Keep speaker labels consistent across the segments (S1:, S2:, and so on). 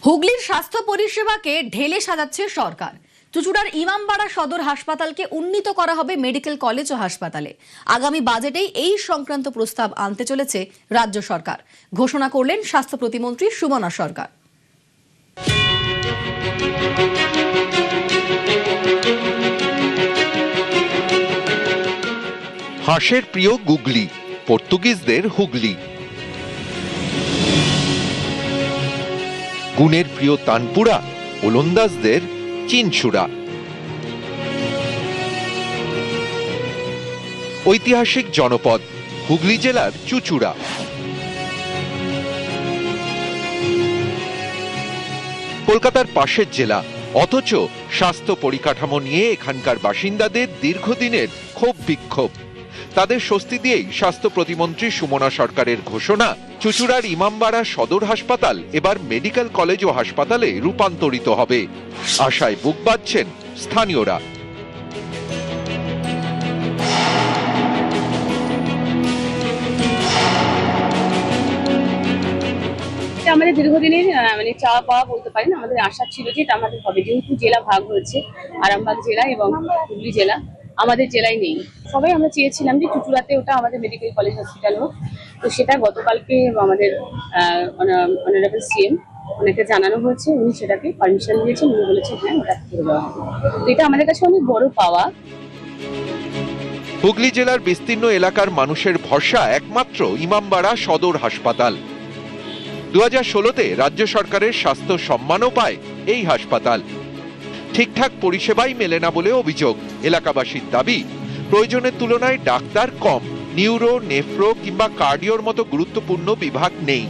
S1: হুগলির স্বাস্থ্য পরিষেবাকে ঢেলে সাজাচ্ছে সরকার। চুঁচুড়ার ইমামবাড়া সদর হাসপাতালকে উন্নীত করা হবে মেডিকেল কলেজ ও হাসপাতালে। আগামী বাজেটেই এই সংক্রান্ত প্রস্তাব আনতে চলেছে রাজ্য সরকার, ঘোষণা করলেন স্বাস্থ্য প্রতিমন্ত্রী সুমনা সরকার।
S2: হাঁসের প্রিয় গুগলি, পর্তুগিজদের হুগলি। গুণের প্রিয় তানপুরা, ওলন্দাজদের চিনচুড়া। ঐতিহাসিক জনপদ হুগলি জেলার চুঁচুড়া। কলকাতার পাশের জেলা, অথচ স্বাস্থ্য পরিকাঠামো নিয়ে এখানকার বাসিন্দাদের দীর্ঘদিনের ক্ষোভ বিক্ষোভ। তাদের স্বস্তি দিয়েই স্বাস্থ্য প্রতিমন্ত্রী সুমনা সরকারের ঘোষণা, চুঁচুড়ার ইমামবাড়া সদর হাসপাতাল এবার মেডিকেল কলেজ ও হাসপাতালে রূপান্তরিত হবে। আশায় বুক বাঁধছেন স্থানীয়রা।
S3: আমাদের দীর্ঘদিনের চাওয়া পাওয়া বলতে পারেন। আমাদের আশা ছিল যে এটা আমাদের হবে, যেহেতু জেলা ভাগ হয়েছে, আরামবাগ জেলা এবং হুগলি জেলা আমাদের জেলায় নেই। সবাই আমরা চেয়েছিলাম যে চুঁচুড়াতে ওটা আমাদের মেডিকেল কলেজ হসপিটাল হোক। তো সেটা গতকালকে আমাদের অনারেবল সিএম ওনাকে জানানো হয়েছে, উনি সেটাকে পারমিশন দিয়েছেন। উনি বলেছেন হ্যাঁ, ওটা করে দেওয়া হবে। তো এটা আমাদের কাছে অনেক বড় পাওয়া।
S2: হুগলি জেলার বিস্তীর্ণ এলাকার মানুষের ভরসা একমাত্র ইমামবাড়া সদর হাসপাতাল। 2016-তে রাজ্য সরকারের স্বাস্থ্য সম্মানও পায় এই হাসপাতাল। ঠিকঠাক পরিষেবাই মেলে না বলে অভিযোগ। এলাকাবাসীর দাবি, প্রয়োজনের তুলনায় ডাক্তার কম, নিউরো, নেফ্রো কিংবা কার্ডিওর মতো গুরুত্বপূর্ণ বিভাগ নেই।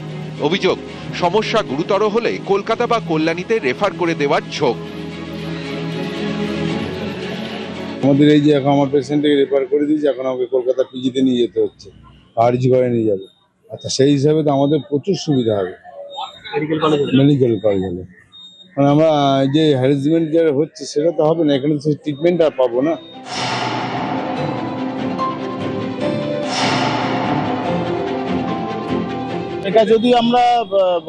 S2: অভিযোগ, সমস্যা গুরুতর হলে কলকাতা বা কল্যাণীতে রেফার করে দেওয়ার ঝোঁক।
S4: আমাদের এই যে এখন আমার পেশেন্টকে রেফার করে দিয়েছে, এখন আমাকে কলকাতা পিজিতে নিয়ে যেতে হচ্ছে, আরজি করে নিয়ে যাবে। আচ্ছা, সেই হিসাবে তো আমাদের প্রচুর সুবিধা হবে মেডিকেল কলেজ হলে। মানে আমরা যে হ্যারাসমেন্ট যে হচ্ছে সেটা তো হবে না, এখানে তো ট্রিটমেন্ট আর পাবো না।
S5: এটা যদি আমরা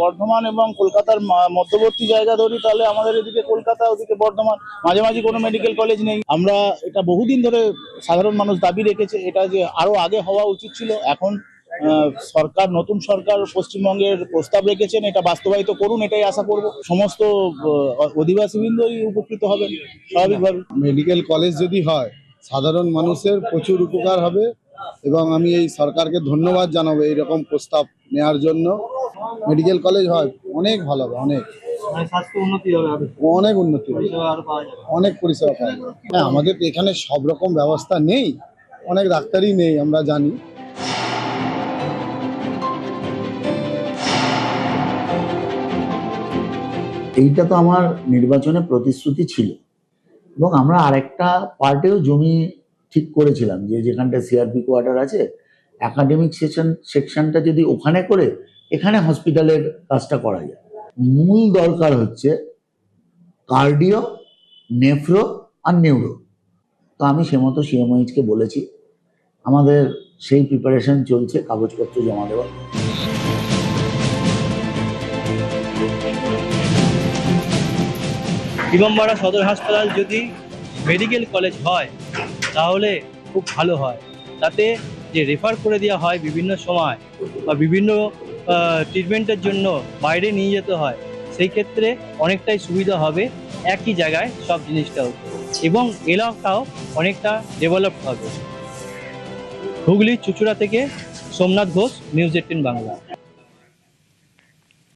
S5: বর্ধমান এবং কলকাতার মধ্যবর্তী জায়গা ধরি, তাহলে আমাদের এদিকে কলকাতা, ওদিকে বর্ধমান, মাঝামাঝি কোনো মেডিকেল কলেজ নেই। আমরা এটা বহুদিন ধরে সাধারণ মানুষ দাবি রেখেছে, এটা যে আরো আগে হওয়া উচিত ছিল। এখন সরকার, নতুন সরকার পশ্চিমবঙ্গের প্রস্তাব রেখেছেন, এটা বাস্তবায়িত করুন, এটাই আশা করব। সমস্ত অধিবাসীবৃন্দই উপকৃত হবেন স্বাভাবিকভাবে।
S4: মেডিকেল কলেজ যদি হয়, সাধারণ মানুষের প্রচুর উপকার হবে এবং আমি এই সরকারকে ধন্যবাদ জানাবো এইরকম প্রস্তাব নেওয়ার জন্য। মেডিকেল কলেজ হয় অনেক ভালো হবে, অনেক অনেক উন্নতি হবে, অনেক পরিষেবা পাওয়া যাবে। হ্যাঁ, আমাদের এখানে সব রকম ব্যবস্থা নেই, অনেক ডাক্তারই নেই, আমরা জানি।
S6: এইটা তো আমার নির্বাচনে প্রতিশ্রুতি ছিল এবং আমরা আরেকটা পার্টেও জমি ঠিক করেছিলাম যে যেখানটা সিআরপি কোয়ার্টার আছে, একাডেমিক সেকশনটা যদি ওখানে করে এখানে হসপিটালের কাজটা করা যায়। মূল দরকার হচ্ছে কার্ডিও, নেফ্রো আর নিউরো। তো আমি সে মতো সিএমওইচকে বলেছি, আমাদের সেই প্রিপারেশন চলছে, কাগজপত্র জমা দেওয়া।
S7: ইমামবাড়া সদর হাসপাতাল যদি মেডিকেল কলেজ হয় তাহলে খুব ভালো হয়। তাতে যে রেফার করে দেওয়া হয় বিভিন্ন সময় বা বিভিন্ন ট্রিটমেন্টের জন্য বাইরে নিয়ে যেতে হয়, সেই ক্ষেত্রে অনেকটাই সুবিধা হবে। একই জায়গায় সব জিনিসটা হচ্ছে এবং এলাকাও অনেকটা ডেভেলপ হবে। হুগলি চুঁচুড়া থেকে সোমনাথ ঘোষ, নিউজ 18 বাংলা।